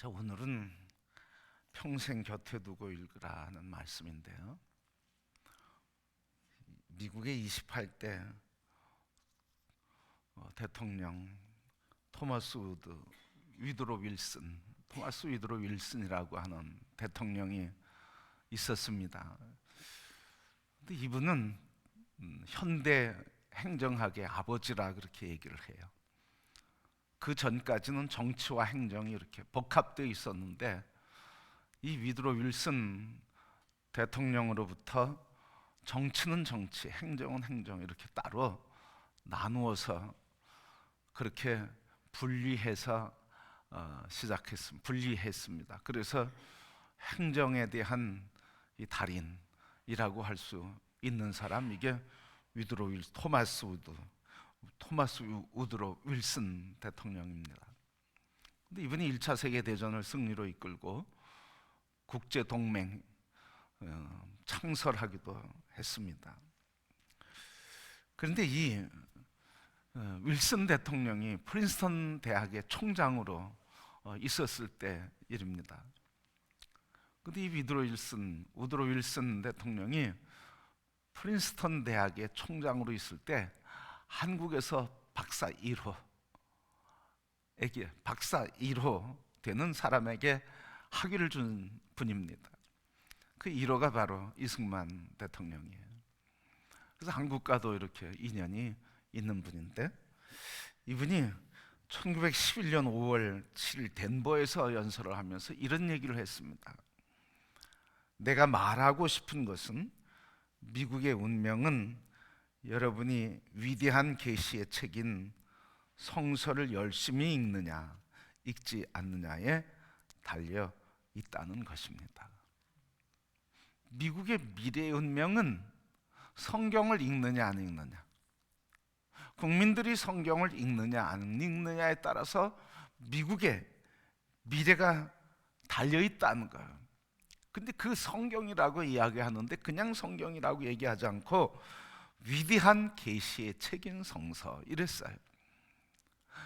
자, 오늘은 평생 곁에 두고 읽으라 하는 말씀인데요. 미국의 28대 대통령 토마스 위드로 윌슨이라고 하는 대통령이 있었습니다. 근데 이분은 현대 행정학의 아버지라 그렇게 얘기를 해요. 그 전까지는 정치와 행정이 이렇게 복합되어 있었는데 이 위드로 윌슨 대통령으로부터 정치는 정치, 행정은 행정 이렇게 따로 나누어서 그렇게 분리했습니다. 그래서 행정에 대한 이 달인이라고 할 수 있는 사람, 이게 토마스 우드로 윌슨 대통령입니다. 근데 이분이 1차 세계대전을 승리로 이끌고 국제동맹 창설하기도 했습니다. 그런데 이 윌슨 대통령이 프린스턴 대학의 총장으로 있었을 때 일입니다. 근데 이 우드로 윌슨 대통령이 프린스턴 대학의 총장으로 있을 때 한국에서 박사 1호 되는 사람에게 학위를 준 분입니다. 그 1호가 바로 이승만 대통령이에요. 그래서 한국과도 이렇게 인연이 있는 분인데, 이분이 1911년 5월 7일 덴버에서 연설을 하면서 이런 얘기를 했습니다. 내가 말하고 싶은 것은 미국의 운명은 여러분이 위대한 계시의 책인 성서를 열심히 읽느냐 읽지 않느냐에 달려 있다는 것입니다. 미국의 미래의 운명은 성경을 읽느냐 안 읽느냐, 국민들이 성경을 읽느냐 안 읽느냐에 따라서 미국의 미래가 달려있다는 거예요. 근데 그 성경이라고 이야기하는데 그냥 성경이라고 얘기하지 않고 위대한 계시의 책인 성서 이랬어요.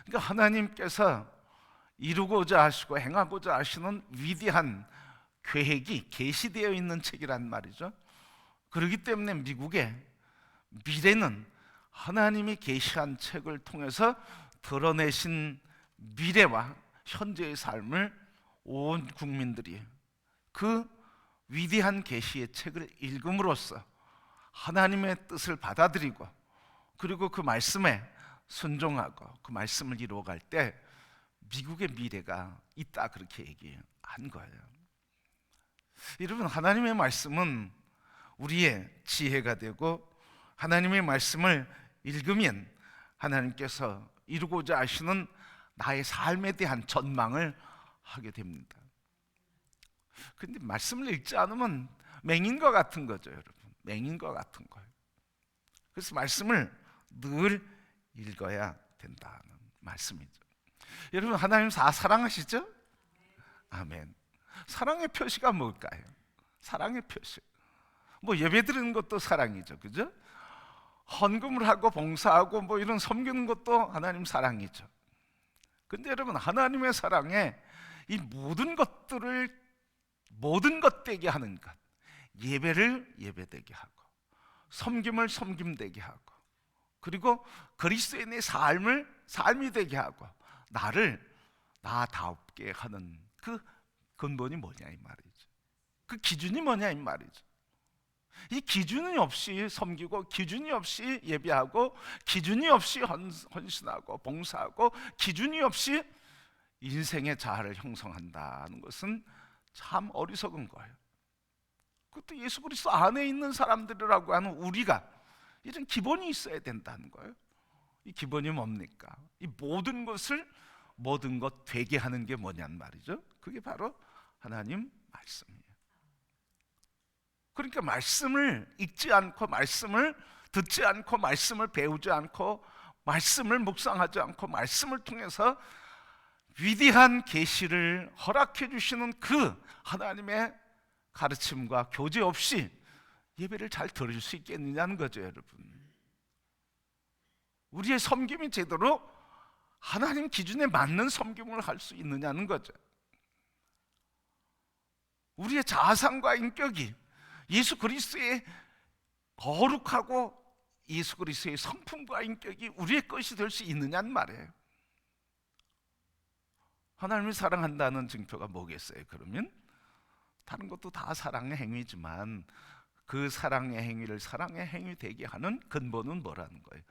그러니까 하나님께서 이루고자 하시고 행하고자 하시는 위대한 계획이 계시되어 있는 책이란 말이죠. 그렇기 때문에 미국의 미래는 하나님이 계시한 책을 통해서 드러내신 미래와 현재의 삶을 온 국민들이 그 위대한 계시의 책을 읽음으로써 하나님의 뜻을 받아들이고, 그리고 그 말씀에 순종하고 그 말씀을 이루어갈 때 미국의 미래가 있다, 그렇게 얘기한 거예요. 여러분, 하나님의 말씀은 우리의 지혜가 되고, 하나님의 말씀을 읽으면 하나님께서 이루고자 하시는 나의 삶에 대한 전망을 하게 됩니다. 근데 말씀을 읽지 않으면 맹인 것 같은 거죠, 여러분. 맹인 것 같은 거예요. 그래서 말씀을 늘 읽어야 된다는 말씀이죠. 여러분, 하나님 다 사랑하시죠? 아멘. 사랑의 표시가 뭘까요? 사랑의 표시. 뭐 예배 드리는 것도 사랑이죠, 그죠? 헌금을 하고 봉사하고 뭐 이런 섬기는 것도 하나님 사랑이죠. 근데 여러분, 하나님의 사랑에 이 모든 것 되게 하는 것, 예배를 예배되게 하고, 섬김을 섬김되게 하고, 그리고 그리스도인의 삶이 되게 하고, 나를 나답게 하는 그 근본이 뭐냐 이 말이죠. 그 기준이 뭐냐 이 말이죠. 이 기준이 없이 섬기고, 기준이 없이 예배하고, 기준이 없이 헌신하고 봉사하고, 기준이 없이 인생의 자아를 형성한다는 것은 참 어리석은 거예요. 그것도 예수 그리스도 안에 있는 사람들이라고 하는 우리가 이런 기본이 있어야 된다는 거예요. 이 기본이 뭡니까? 이 모든 것 되게 하는 게 뭐냔 말이죠. 그게 바로 하나님 말씀이에요. 그러니까 말씀을 읽지 않고, 말씀을 듣지 않고, 말씀을 배우지 않고, 말씀을 묵상하지 않고, 말씀을 통해서 위대한 계시를 허락해 주시는 그 하나님의 가르침과 교제 없이 예배를 잘 드릴 수 있겠느냐는 거죠, 여러분. 우리의 섬김이 제대로 하나님 기준에 맞는 섬김을 할 수 있느냐는 거죠. 우리의 자아상과 인격이 예수 그리스도의 거룩하고 예수 그리스도의 성품과 인격이 우리의 것이 될 수 있느냐는 말이에요. 하나님을 사랑한다는 증표가 뭐겠어요? 그러면 다른 것도 다 사랑의 행위지만 그 사랑의 행위를 사랑의 행위 되게 하는 근본은 뭐라는 거예요?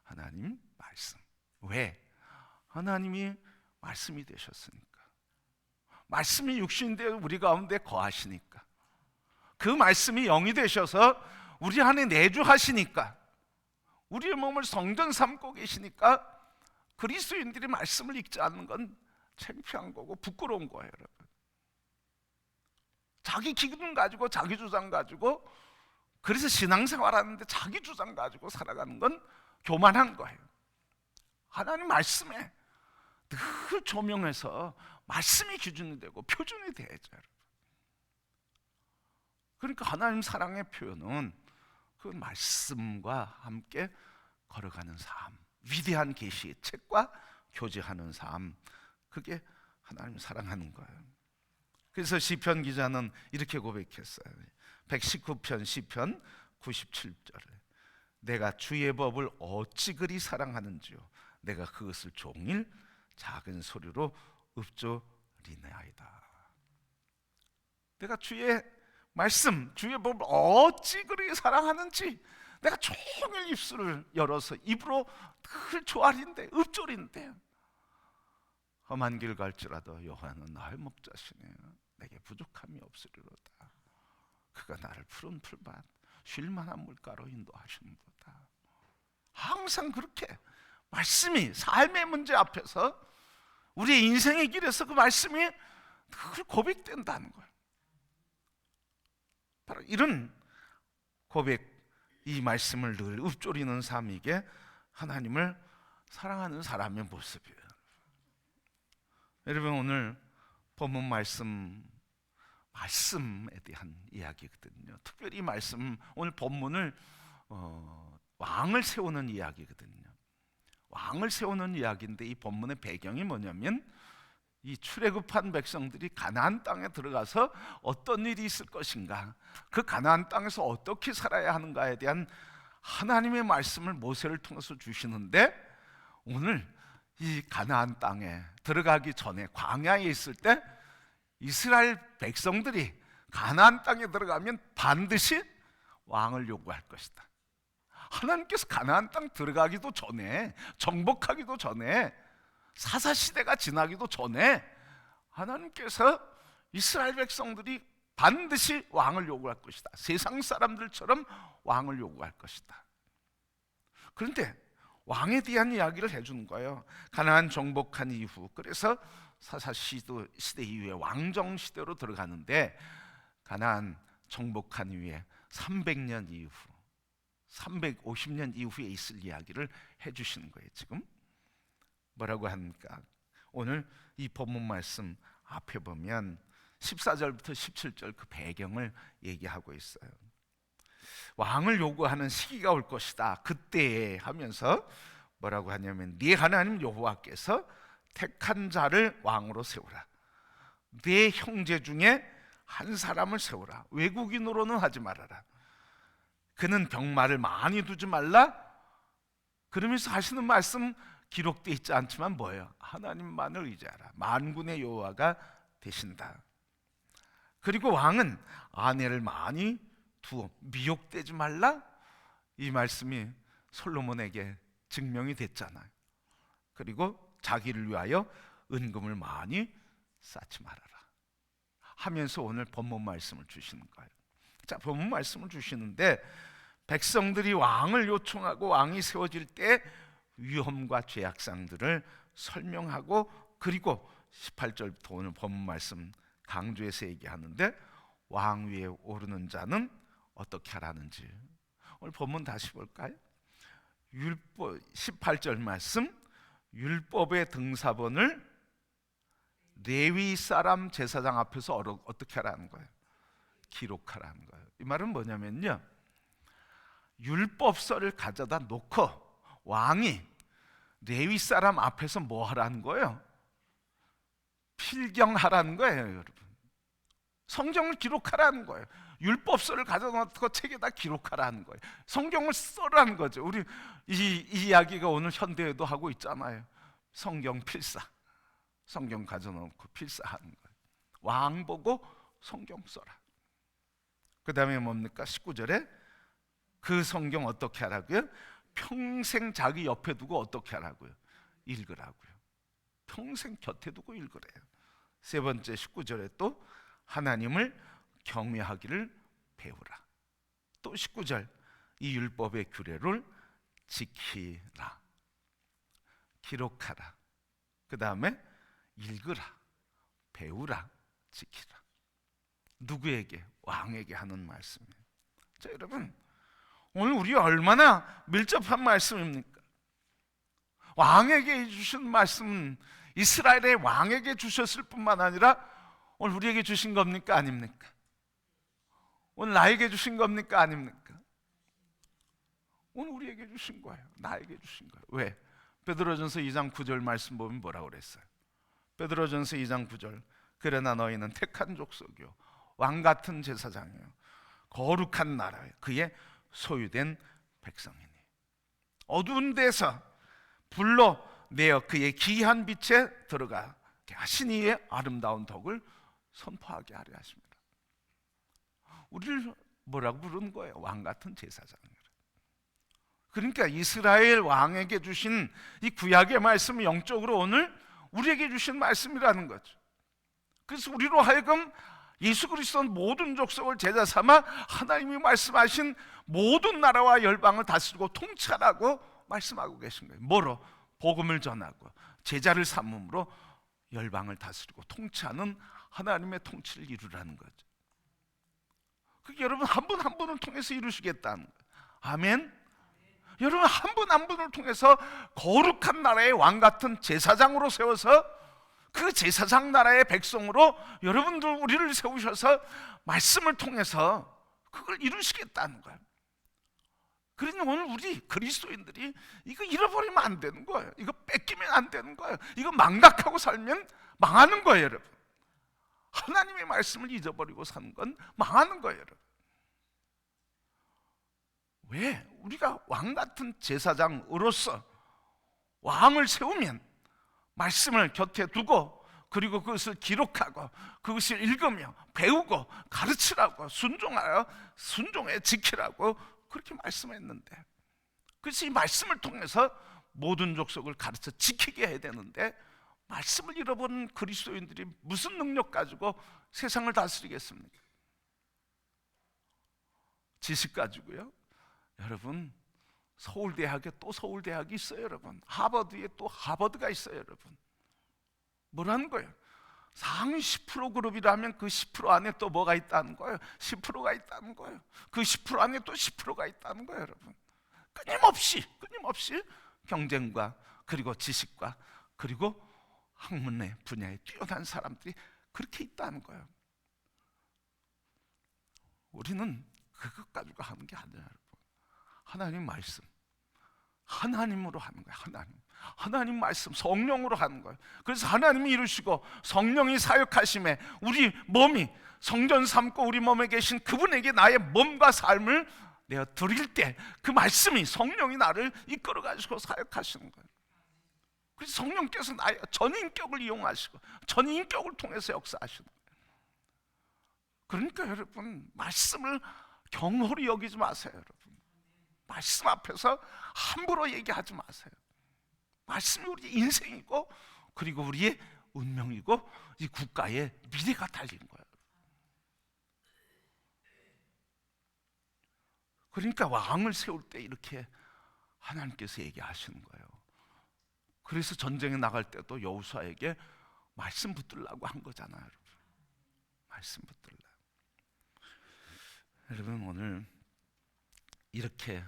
하나님 말씀. 왜? 하나님이 말씀이 되셨으니까. 말씀이 육신이 되어 우리 가운데 거하시니까. 그 말씀이 영이 되셔서 우리 안에 내주하시니까, 우리의 몸을 성전 삼고 계시니까 그리스도인들이 말씀을 읽지 않는 건 창피한 거고 부끄러운 거예요, 여러분. 자기 기준 가지고 자기 주장 가지고 그래서 신앙생활 하는데 자기 주장 가지고 살아가는 건 교만한 거예요. 하나님 말씀에 늘 조명해서 말씀이 기준이 되고 표준이 돼야죠, 여러분. 그러니까 하나님 사랑의 표현은 그 말씀과 함께 걸어가는 삶, 위대한 계시의 책과 교제하는 삶, 그게 하나님 사랑하는 거예요. 그래서 시편 기자는 이렇게 고백했어요. 119편 시편 97절에 내가 주의 법을 어찌 그리 사랑하는지요, 내가 그것을 종일 작은 소리로 읊조리나이다. 내가 주의 말씀, 주의 법을 어찌 그리 사랑하는지 내가 종일 입술을 열어서 입으로 늘 조아린대, 읊조린대. 험한 길 갈지라도 여호와는 나의 목자시네, 내게 부족함이 없으리로다. 그가 나를 푸른 풀밭 쉴만한 물가로 인도하시는도다. 항상 그렇게 말씀이 삶의 문제 앞에서 우리의 인생의 길에서 그 말씀이 늘 고백된다는 거예요. 바로 이런 고백, 이 말씀을 늘 읊조리는 삶이게 하나님을 사랑하는 사람의 모습이에요. 여러분, 오늘 본문 말씀에 대한 이야기거든요. 특별히 이 말씀, 오늘 본문을 왕을 세우는 이야기거든요. 왕을 세우는 이야기인데 이 본문의 배경이 뭐냐면 이 출애굽한 백성들이 가나안 땅에 들어가서 어떤 일이 있을 것인가, 그 가나안 땅에서 어떻게 살아야 하는가에 대한 하나님의 말씀을 모세를 통해서 주시는데, 오늘 이 가나안 땅에 들어가기 전에 광야에 있을 때 이스라엘 백성들이 가나안 땅에 들어가면 반드시 왕을 요구할 것이다. 하나님께서 가나안 땅 들어가기도 전에, 정복하기도 전에, 사사시대가 지나기도 전에 하나님께서 이스라엘 백성들이 반드시 왕을 요구할 것이다. 세상 사람들처럼 왕을 요구할 것이다. 그런데 왕에 대한 이야기를 해주는 거예요. 가나안 정복한 이후, 그래서 사사시대 이후에 왕정시대로 들어가는데, 가나안 정복한 이후에 300년 이후, 350년 이후에 있을 이야기를 해주시는 거예요. 지금 뭐라고 합니까? 오늘 이 본문 말씀 앞에 보면 14절부터 17절 그 배경을 얘기하고 있어요. 왕을 요구하는 시기가 올 것이다. 그때에 하면서 뭐라고 하냐면, 네 하나님 여호와께서 택한 자를 왕으로 세우라. 네 형제 중에 한 사람을 세우라. 외국인으로는 하지 말아라. 그는 병마를 많이 두지 말라. 그러면서 하시는 말씀 기록되어 있지 않지만 뭐예요? 하나님만을 의지하라. 만군의 여호와가 되신다. 그리고 왕은 아내를 많이 두어 미혹되지 말라. 이 말씀이 솔로몬에게 증명이 됐잖아요. 그리고 자기를 위하여 은금을 많이 쌓지 말아라 하면서 오늘 본문 말씀을 주시는 거예요. 자, 본문 말씀을 주시는데, 백성들이 왕을 요청하고 왕이 세워질 때 위험과 죄악상들을 설명하고, 그리고 18절부터 오늘 본문 말씀 강조해서 얘기하는데, 왕 위에 오르는 자는 어떻게 하라는지 오늘 본문 다시 볼까요? 율법 18절 말씀, 율법의 등사본을 레위 사람 제사장 앞에서 어떻게 하라는 거예요? 기록하라는 거예요. 이 말은 뭐냐면요, 율법서를 가져다 놓고 왕이 레위 사람 앞에서 뭐 하라는 거예요? 필경하라는 거예요, 여러분. 성경을 기록하라는 거예요. 율법서를 가져놓고 책에다 기록하라는 거예요. 성경을 써라는 거죠. 우리 이 이야기가 오늘 현대에도 하고 있잖아요. 성경 필사, 성경 가져놓고 필사하는 거예요. 왕 보고 성경 써라. 그 다음에 뭡니까? 19절에 그 성경 어떻게 하라고요? 평생 자기 옆에 두고 어떻게 하라고요? 읽으라고요. 평생 곁에 두고 읽으래요. 세 번째 19절에 또 하나님을 경외하기를 배우라. 또 19절 이 율법의 규례를 지키라. 기록하라. 그 다음에 읽으라, 배우라, 지키라. 누구에게? 왕에게 하는 말씀이에요. 자, 여러분, 오늘 우리 얼마나 밀접한 말씀입니까? 왕에게 주신 말씀은 이스라엘의 왕에게 주셨을 뿐만 아니라 오늘 우리에게 주신 겁니까? 아닙니까? 오늘 나에게 주신 겁니까? 아닙니까? 오늘 우리에게 주신 거예요. 나에게 주신 거예요. 왜? 베드로전서 2장 9절 말씀 보면 뭐라고 그랬어요? 베드로전서 2장 9절 그러나 너희는 택한 족속이요 왕같은 제사장이요 거룩한 나라요 그의 소유된 백성이니 어두운 데서 불러 내어 그의 기이한 빛에 들어가게 하신 이의 아름다운 덕을 선포하게 하려 하십니다. 우리를 뭐라고 부르는 거예요? 왕같은 제사장이라. 그러니까 이스라엘 왕에게 주신 이 구약의 말씀이 영적으로 오늘 우리에게 주신 말씀이라는 거죠. 그래서 우리로 하여금 예수 그리스도는 모든 족속을 제자 삼아 하나님이 말씀하신 모든 나라와 열방을 다스리고 통치하라고 말씀하고 계신 거예요. 뭐로? 복음을 전하고 제자를 삼음으로 열방을 다스리고 통치하는 하나님의 통치를 이루라는 거죠. 그게 여러분 한 분 한 분을 통해서 이루시겠다는 거예요. 아멘. 여러분 한 분 한 분을 통해서 거룩한 나라의 왕 같은 제사장으로 세워서 그 제사장 나라의 백성으로 여러분들 우리를 세우셔서 말씀을 통해서 그걸 이루시겠다는 거예요. 그러니 오늘 우리 그리스도인들이 이거 잃어버리면 안 되는 거예요. 이거 뺏기면 안 되는 거예요. 이거 망각하고 살면 망하는 거예요, 여러분. 하나님의 말씀을 잊어버리고 사는 건 망하는 거예요, 여러분. 왜? 우리가 왕 같은 제사장으로서 왕을 세우면 말씀을 곁에 두고 그리고 그것을 기록하고 그것을 읽으며 배우고 가르치라고 순종해 지키라고 그렇게 말씀했는데, 그래서 이 말씀을 통해서 모든 족속을 가르쳐 지키게 해야 되는데 말씀을 잃어버린 그리스도인들이 무슨 능력 가지고 세상을 다스리겠습니까? 지식 가지고요. 여러분 서울대학에 또 서울대학이 있어요. 여러분 하버드에 또 하버드가 있어요. 여러분 뭐라는 거예요? 상위 10% 그룹이라면 그 10% 안에 또 뭐가 있다는 거예요? 10%가 있다는 거예요. 그 10% 안에 또 10%가 있다는 거예요. 여러분 끊임없이 경쟁과 그리고 지식과 그리고 학문의 분야에 뛰어난 사람들이 그렇게 있다는 거예요. 우리는 그것 가지고 하는 게 아니에요. 여러분 하나님 말씀, 하나님으로 하는 거예요. 하나님 말씀, 성령으로 하는 거예요. 그래서 하나님이 이루시고 성령이 사역하심에 우리 몸이 성전 삼고 우리 몸에 계신 그분에게 나의 몸과 삶을 내어 드릴 때 그 말씀이 성령이 나를 이끌어 가지고 사역하시는 거예요. 그래서 성령께서 나의 전인격을 이용하시고 전인격을 통해서 역사하시는 거예요. 그러니까 여러분 말씀을 경홀히 여기지 마세요. 여러분 말씀 앞에서 함부로 얘기하지 마세요. 말씀이 우리의 인생이고 그리고 우리의 운명이고 이 국가의 미래가 달린 거예요. 그러니까 왕을 세울 때 이렇게 하나님께서 얘기하시는 거예요. 그래서 전쟁에 나갈 때도 여호수아에게 말씀 붙들라고 한 거잖아요. 여러분 말씀 붙들라. 여러분 오늘 이렇게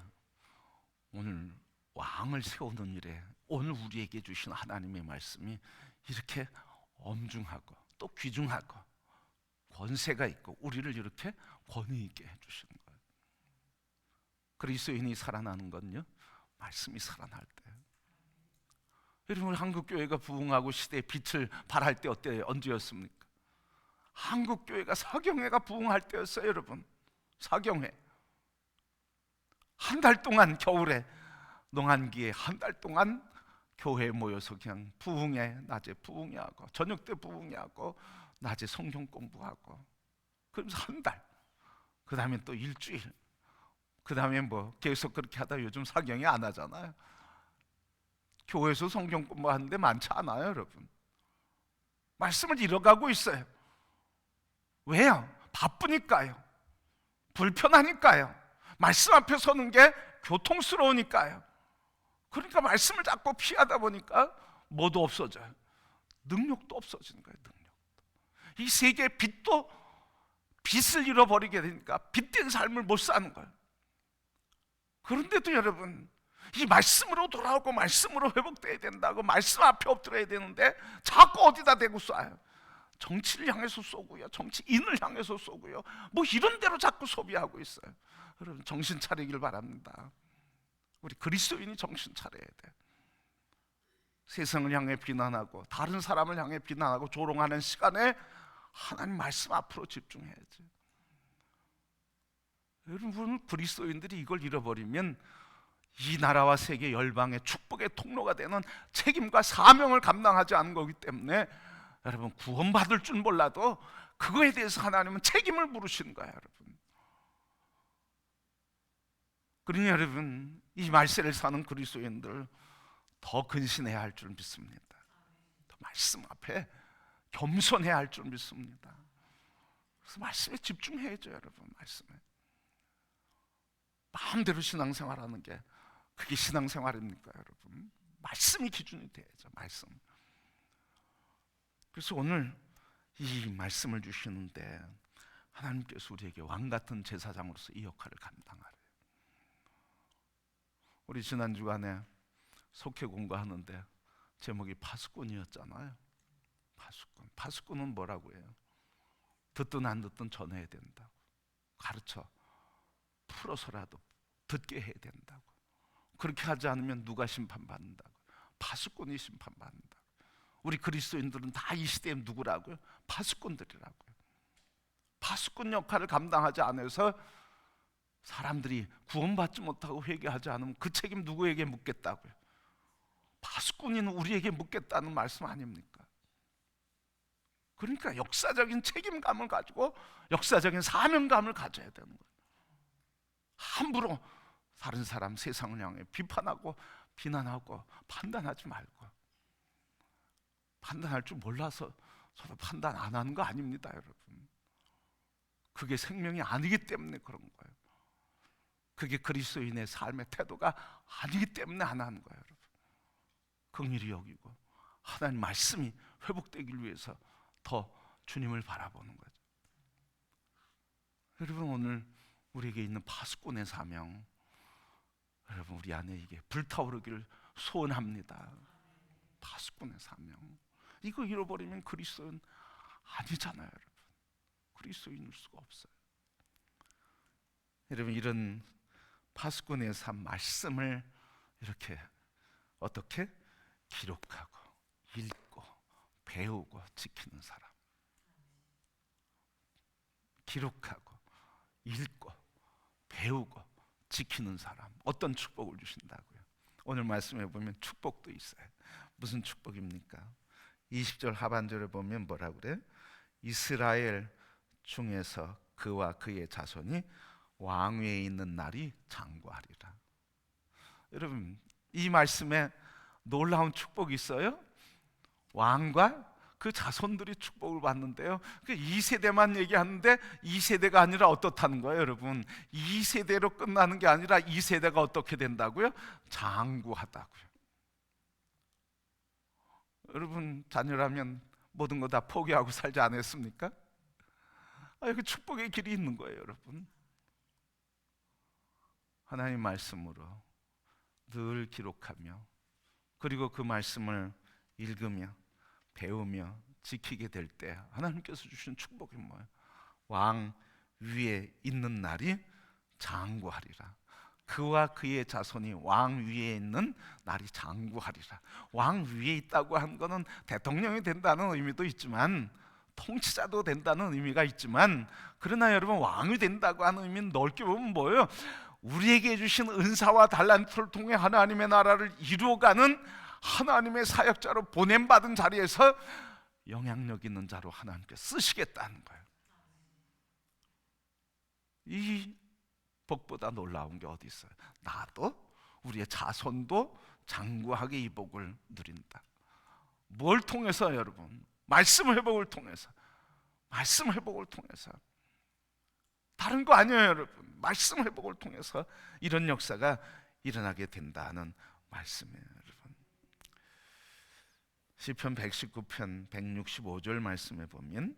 오늘 왕을 세우는 일에 오늘 우리에게 주신 하나님의 말씀이 이렇게 엄중하고 또 귀중하고 권세가 있고 우리를 이렇게 권위 있게 해주시는 거예요. 그리스도인이 살아나는 건요 말씀이 살아날 때. 여러분 한국교회가 부흥하고 시대의 빛을 발할 때 언제였습니까? 한국교회가 사경회가 부흥할 때였어요, 여러분. 사경회. 한 달 동안 겨울에 농한기에 한 달 동안 교회에 모여서 그냥 부흥회, 낮에 부흥회 하고 저녁 때 부흥회 하고 낮에 성경 공부하고, 그러면서 한 달, 그 다음에 또 일주일, 그 다음에 뭐 계속 그렇게 하다 요즘 사경회 안 하잖아요. 교회에서 성경 공부하는데 많지 않아요, 여러분. 말씀을 잃어가고 있어요. 왜요? 바쁘니까요. 불편하니까요. 말씀 앞에 서는 게 교통스러우니까요. 그러니까 말씀을 자꾸 피하다 보니까 뭐도 없어져요. 능력도 없어지는 거예요. 능력. 이 세계의 빛을 잃어버리게 되니까 빛된 삶을 못 사는 거예요. 그런데도 여러분, 이 말씀으로 돌아오고 말씀으로 회복돼야 된다고 말씀 앞에 엎드려야 되는데 자꾸 어디다 대고 쏴요. 정치를 향해서 쏘고요, 정치인을 향해서 쏘고요, 뭐 이런 대로 자꾸 소비하고 있어요. 여러분, 정신 차리길 바랍니다. 우리 그리스도인이 정신 차려야 돼. 세상을 향해 비난하고 다른 사람을 향해 비난하고 조롱하는 시간에 하나님 말씀 앞으로 집중해야지. 여러분, 그리스도인들이 이걸 잃어버리면 이 나라와 세계 열방의 축복의 통로가 되는 책임과 사명을 감당하지 않은 거기 때문에 여러분, 구원받을 줄 몰라도 그거에 대해서 하나님은 책임을 물으시는 거예요, 여러분. 그러니 여러분, 이 말세를 사는 그리스도인들 더 근신해야 할 줄 믿습니다. 더 말씀 앞에 겸손해야 할 줄 믿습니다. 그래서 말씀에 집중해야죠, 여러분. 말씀에 마음대로 신앙생활하는 게 그게 신앙생활입니까, 여러분? 말씀이 기준이 돼야죠, 말씀. 그래서 오늘 이 말씀을 주시는데 하나님께서 우리에게 왕같은 제사장으로서 이 역할을 감당하래요. 우리 지난 주간에 속회 공부하는데 제목이 파수꾼이었잖아요. 파수꾼은 뭐라고 해요? 듣든 안 듣든 전해야 된다고. 가르쳐 풀어서라도 듣게 해야 된다고. 그렇게 하지 않으면 누가 심판받는다고? 파수꾼이 심판받는다고. 우리 그리스도인들은 다 이 시대에 누구라고요? 파수꾼들이라고요. 파수꾼 역할을 감당하지 않아서 사람들이 구원받지 못하고 회개하지 않으면 그 책임 누구에게 묻겠다고요? 파수꾼인 우리에게 묻겠다는 말씀 아닙니까? 그러니까 역사적인 책임감을 가지고 역사적인 사명감을 가져야 되는 거예요. 함부로 다른 사람, 세상을 향해 비판하고 비난하고 판단하지 말고, 판단할 줄 몰라서 저도 판단 안 하는 거 아닙니다, 여러분. 그게 생명이 아니기 때문에 그런 거예요. 그게 그리스도인의 삶의 태도가 아니기 때문에 안 하는 거예요, 여러분. 긍휼히 여기고 하나님 말씀이 회복되길 위해서 더 주님을 바라보는 거죠. 여러분, 오늘 우리에게 있는 파수꾼의 사명, 여러분, 우리 안에 이게 불타오르기를 소원합니다. 파수꾼의 사명, 이거 잃어버리면 그리스도인 아니잖아요, 여러분. 그리스도인일 수가 없어요. 여러분, 이런 파수꾼의 삶 말씀을 이렇게 어떻게 기록하고 읽고 배우고 지키는 사람, 기록하고 읽고 배우고 지키는 사람, 어떤 축복을 주신다고요? 오늘 말씀해 보면 축복도 있어요. 무슨 축복입니까? 20절 하반절에 보면 뭐라고 그래요? 이스라엘 중에서 그와 그의 자손이 왕위에 있는 날이 장구하리라. 여러분, 이 말씀에 놀라운 축복이 있어요. 왕과 그 자손들이 축복을 받는데요, 2세대만 얘기하는데 2세대가 아니라 어떻다는 거예요, 여러분? 2세대로 끝나는 게 아니라 2세대가 어떻게 된다고요? 장구하다고요. 여러분, 자녀라면 모든 거 다 포기하고 살지 않았습니까? 그 축복의 길이 있는 거예요, 여러분. 하나님 말씀으로 늘 기록하며, 그리고 그 말씀을 읽으며 배우며 지키게 될 때 하나님께서 주신 축복이 뭐예요? 왕 위에 있는 날이 장구하리라. 그와 그의 자손이 왕 위에 있는 날이 장구하리라. 왕 위에 있다고 한 거는 대통령이 된다는 의미도 있지만 통치자도 된다는 의미가 있지만, 그러나 여러분, 왕이 된다고 하는 의미는 넓게 보면 뭐예요? 우리에게 주신 은사와 달란트를 통해 하나님의 나라를 이루어가는 하나님의 사역자로 보냄받은 자리에서 영향력 있는 자로 하나님께 쓰시겠다는 거예요. 이 복보다 놀라운 게 어디 있어요? 나도, 우리의 자손도 장구하게 이 복을 누린다. 뭘 통해서 여러분? 말씀 회복을 통해서. 말씀 회복을 통해서. 다른 거 아니에요 여러분. 말씀 회복을 통해서 이런 역사가 일어나게 된다는 말씀이에요 여러분. 시편 119편 165절 말씀에 보면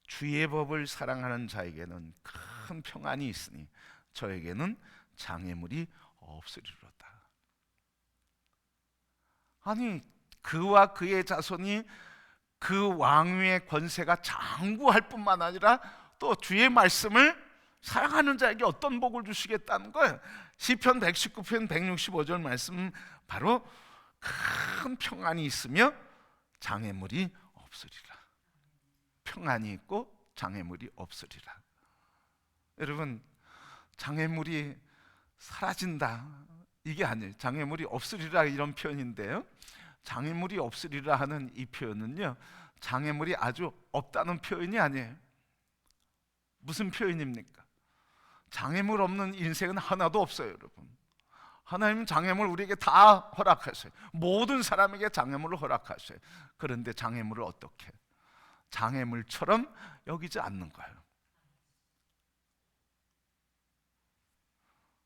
주의 법을 사랑하는 자에게는 큰 평안이 있으니 저에게는 장애물이 없으리로다. 아니, 그와 그의 자손이 그 왕위의 권세가 장구할 뿐만 아니라 또 주의 말씀을 사랑하는 자에게 어떤 복을 주시겠다는 거예요. 시편 119편 165절 말씀, 바로 큰 평안이 있으며 장애물이 없으리라. 평안이 있고 장애물이 없으리라. 여러분, 장애물이 사라진다 이게 아니에요. 장애물이 없으리라 이런 표현인데요, 장애물이 없으리라 하는 이 표현은요, 장애물이 아주 없다는 표현이 아니에요. 무슨 표현입니까? 장애물 없는 인생은 하나도 없어요 여러분. 하나님은 장애물 우리에게 다 허락하셔요. 모든 사람에게 장애물을 허락하셔요. 그런데 장애물을 어떻게? 장애물처럼 여기지 않는 거예요.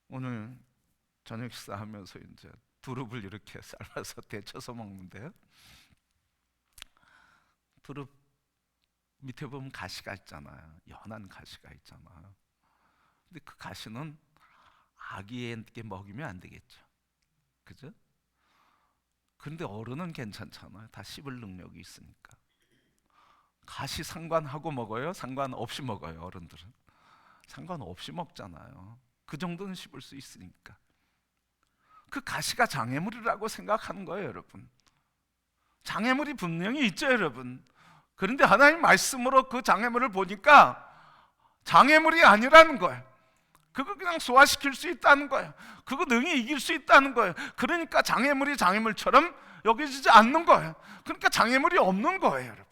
오늘 저녁 식사하면서 이제 두릅을 이렇게 삶아서 데쳐서 먹는데요, 두릅 밑에 보면 가시가 있잖아요. 연한 가시가 있잖아요. 근데 그 가시는 아기에게 먹이면 안 되겠죠, 그죠? 그런데 어른은 괜찮잖아요. 다 씹을 능력이 있으니까. 가시 상관하고 먹어요? 상관없이 먹어요? 어른들은 상관없이 먹잖아요. 그 정도는 씹을 수 있으니까. 그 가시가 장애물이라고 생각하는 거예요 여러분. 장애물이 분명히 있죠 여러분. 그런데 하나님 말씀으로 그 장애물을 보니까 장애물이 아니라는 거예요. 그거 그냥 소화시킬 수 있다는 거예요. 그거 능히 이길 수 있다는 거예요. 그러니까 장애물이 장애물처럼 여겨지지 않는 거예요. 그러니까 장애물이 없는 거예요 여러분.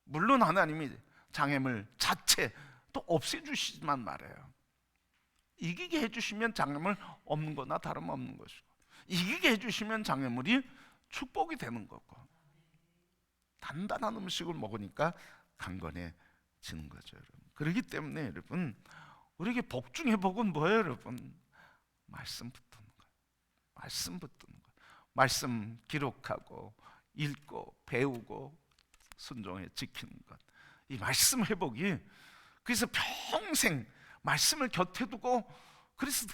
물론 하나님이 장애물 자체 또 없애주시지만 말이에요, 이기게 해주시면 장애물 없는 거나 다름없는 것이고, 이기게 해주시면 장애물이 축복이 되는 거고, 단단한 음식을 먹으니까 강건해지는 거죠 여러분. 그렇기 때문에 여러분, 우리에게 복 중의 복은 뭐예요 여러분? 말씀 붙드는 거예요. 말씀 붙드는 거예요. 말씀 기록하고 읽고 배우고 순종해 지키는 것, 이 말씀 회복이, 그래서 평생 말씀을 곁에 두고, 그래서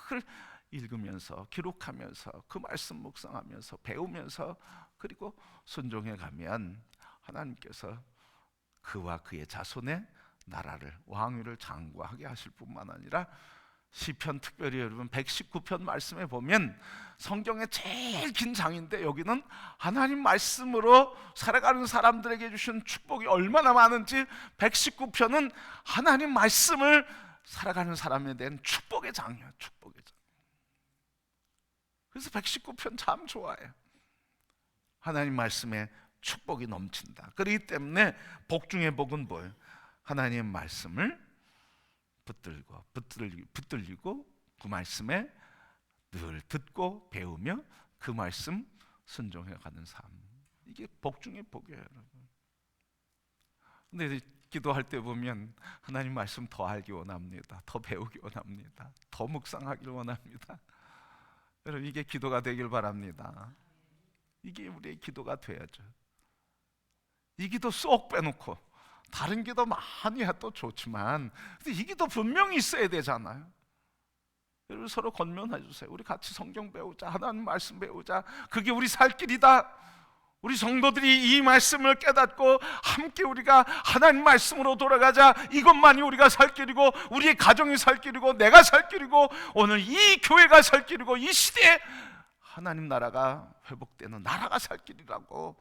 늘 읽으면서 기록하면서 그 말씀 묵상하면서 배우면서 그리고 순종해 가면 하나님께서 그와 그의 자손의 나라를, 왕위를 장구하게 하실 뿐만 아니라, 시편 특별히 여러분 119편 말씀에 보면 성경의 제일 긴 장인데 여기는 하나님 말씀으로 살아가는 사람들에게 주신 축복이 얼마나 많은지, 119편은 하나님 말씀을 살아가는 사람에 대한 축복의 장이에요. 축복의 장. 그래서 119편 참 좋아해요. 하나님 말씀에 축복이 넘친다. 그렇기 때문에 복 중의 복은 뭐예요? 하나님의 말씀을 붙들리고 그 말씀에 늘 듣고 배우며 그 말씀 순종해 가는 삶, 이게 복 중의 복이에요 여러분. 근데 기도할 때 보면 하나님 말씀 더 알기 원합니다, 더 배우기 원합니다, 더 묵상하기를 원합니다. 여러분, 이게 기도가 되길 바랍니다. 이게 우리의 기도가 돼야죠. 이 기도 쏙 빼놓고 다른 기도 많이 해도 좋지만, 근데 이 기도 분명히 있어야 되잖아요. 여러분, 서로 권면해 주세요. 우리 같이 성경 배우자, 하나님 말씀 배우자. 그게 우리 살 길이다. 우리 성도들이 이 말씀을 깨닫고 함께 우리가 하나님 말씀으로 돌아가자. 이것만이 우리가 살 길이고, 우리의 가정이 살 길이고, 내가 살 길이고, 오늘 이 교회가 살 길이고, 이 시대에 하나님 나라가 회복되는 나라가 살 길이라고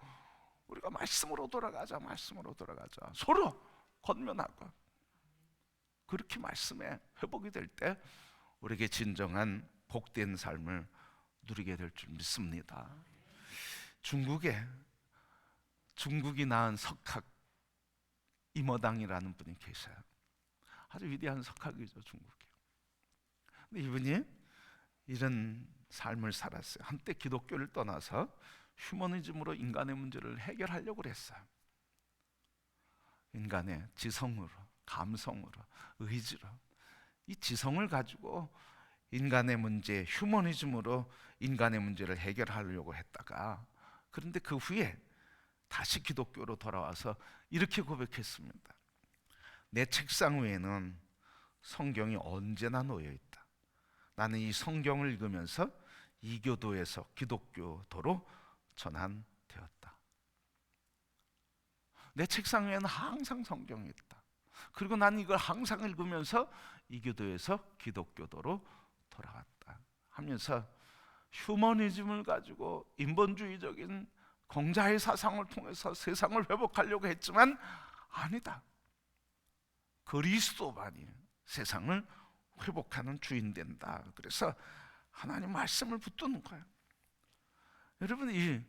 우리가 말씀으로 돌아가자, 말씀으로 돌아가자. 서로 권면하고 그렇게 말씀에 회복이 될 때 우리에게 진정한 복된 삶을 누리게 될 줄 믿습니다. 중국이 낳은 석학 이머당이라는 분이 계셔요. 아주 위대한 석학이죠, 중국이. 근데 이분이 이런 삶을 살았어요. 한때 기독교를 떠나서 휴머니즘으로 인간의 문제를 해결하려고 했어요. 인간의 지성으로, 감성으로, 의지로. 이 지성을 가지고 인간의 문제, 휴머니즘으로 인간의 문제를 해결하려고 했다가, 그런데 그 후에 다시 기독교로 돌아와서 이렇게 고백했습니다. 내 책상 위에는 성경이 언제나 놓여 있다. 나는 이 성경을 읽으면서 이교도에서 기독교도로 전환되었다. 내 책상 위에는 항상 성경이 있다. 그리고 난 이걸 항상 읽으면서 이교도에서 기독교도로 돌아갔다 하면서 휴머니즘을 가지고 인본주의적인 공자의 사상을 통해서 세상을 회복하려고 했지만 아니다. 그리스도만이 세상을 회복하는 주인 된다. 그래서 하나님 말씀을 붙드는 거예요. 여러분, 이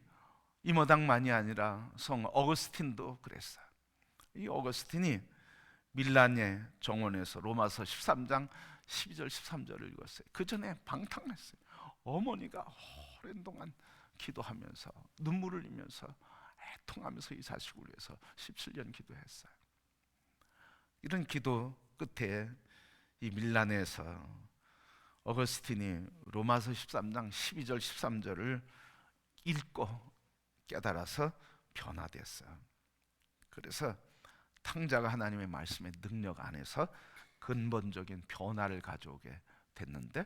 이모당만이 아니라 성 어거스틴도 그랬어요. 이 어거스틴이 밀란의 정원에서 로마서 13장 12절 13절을 읽었어요. 그 전에 방탕했어요. 어머니가 오랜 동안 기도하면서 눈물을 흘리면서 애통하면서 이 자식을 위해서 17년 기도했어요. 이런 기도 끝에 이 밀란에서 어거스틴이 로마서 13장 12절 13절을 읽고 깨달아서 변화됐어요. 그래서 탕자가 하나님의 말씀의 능력 안에서 근본적인 변화를 가져오게 됐는데,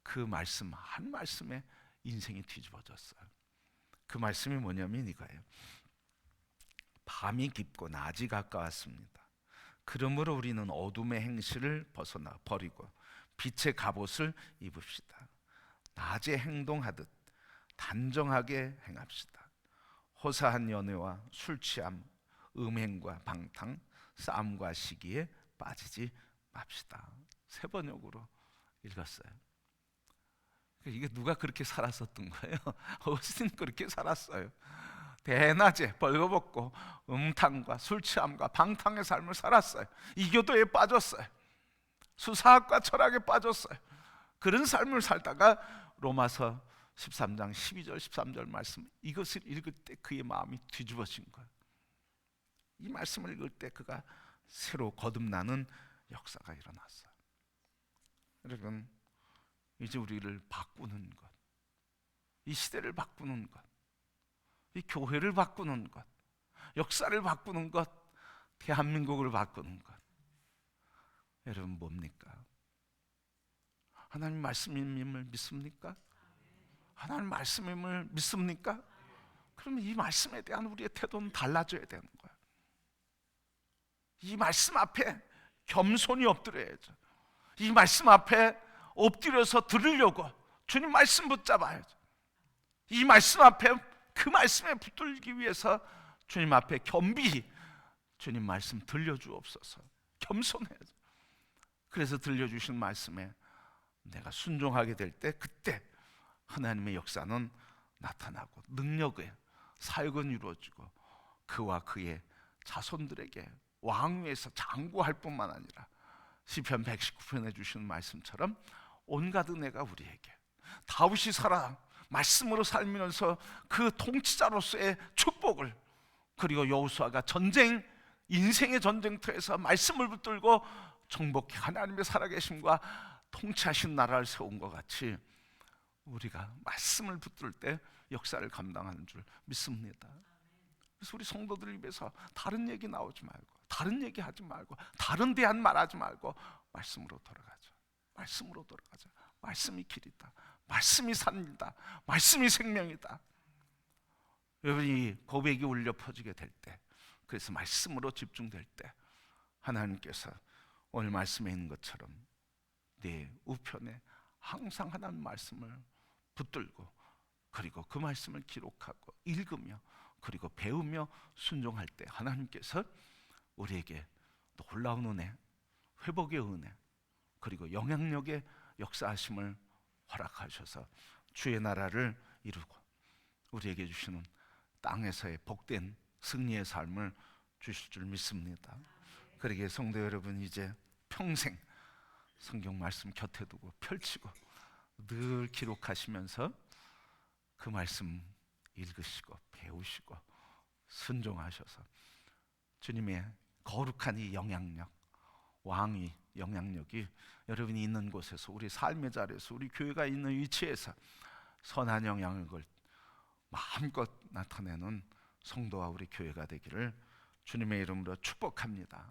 그 말씀 한 말씀에 인생이 뒤집어졌어요. 그 말씀이 뭐냐면 이거예요. 밤이 깊고 낮이 가까웠습니다. 그러므로 우리는 어둠의 행실을 벗어나 버리고 빛의 갑옷을 입읍시다. 낮에 행동하듯 단정하게 행합시다. 호사한 연애와 술 취함, 음행과 방탕, 싸움과 시기에 빠지지 맙시다. 세 번역으로 읽었어요. 이게 누가 그렇게 살았었던 거예요? 어거스틴 그렇게 살았어요. 대낮에 벌거벗고 음탕과 술 취함과 방탕의 삶을 살았어요. 이교도에 빠졌어요. 수사학과 철학에 빠졌어요. 그런 삶을 살다가 로마서 13장 12절 13절 말씀, 이것을 읽을 때 그의 마음이 뒤집어진 거예요. 이 말씀을 읽을 때 그가 새로 거듭나는 역사가 일어났어요. 여러분, 이제 우리를 바꾸는 것, 이 시대를 바꾸는 것, 이 교회를 바꾸는 것, 역사를 바꾸는 것, 대한민국을 바꾸는 것, 여러분 뭡니까? 하나님 말씀임을 믿습니까? 하나님 말씀임을 믿습니까? 그러면 이 말씀에 대한 우리의 태도는 달라져야 되는 거예요. 이 말씀 앞에 겸손히 엎드려야죠. 이 말씀 앞에 엎드려서 들으려고 주님 말씀 붙잡아야죠. 이 말씀 앞에, 그 말씀에 붙들기 위해서 주님 앞에 겸비히 주님 말씀 들려주옵소서. 겸손해야죠. 그래서 들려주신 말씀에 내가 순종하게 될 때, 그때 하나님의 역사는 나타나고 능력의 사역은 이루어지고 그와 그의 자손들에게 왕위에서 장구할 뿐만 아니라 시편 119편에 주신 말씀처럼 온갖 은혜가 우리에게, 다윗이 살아 말씀으로 살면서 그 통치자로서의 축복을, 그리고 여호수아가 인생의 전쟁터에서 말씀을 붙들고 정복해 하나님의 살아계심과 통치하신 나라를 세운 것 같이 우리가 말씀을 붙들 때 역사를 감당하는 줄 믿습니다. 그래서 우리 성도들 입에서 다른 얘기 나오지 말고, 다른 얘기 하지 말고, 다른 대안 말하지 말고 말씀으로 돌아가자. 말씀으로 돌아가자. 말씀이 길이다. 말씀이 산이다. 말씀이 생명이다. 여러분, 이 고백이 울려 퍼지게 될 때, 그래서 말씀으로 집중될 때 하나님께서 오늘 말씀에 있는 것처럼 내 우편에 항상 하나님 말씀을 붙들고, 그리고 그 말씀을 기록하고 읽으며 그리고 배우며 순종할 때 하나님께서 우리에게 놀라운 은혜, 회복의 은혜, 그리고 영향력의 역사하심을 허락하셔서 주의 나라를 이루고 우리에게 주시는 땅에서의 복된 승리의 삶을 주실 줄 믿습니다. 그러기에 성도 여러분, 이제 평생 성경 말씀 곁에 두고 펼치고 늘 기록하시면서 그 말씀 읽으시고 배우시고 순종하셔서 주님의 거룩한 이 영향력, 왕의 영향력이 여러분이 있는 곳에서, 우리 삶의 자리에서, 우리 교회가 있는 위치에서 선한 영향력을 마음껏 나타내는 성도와 우리 교회가 되기를 주님의 이름으로 축복합니다.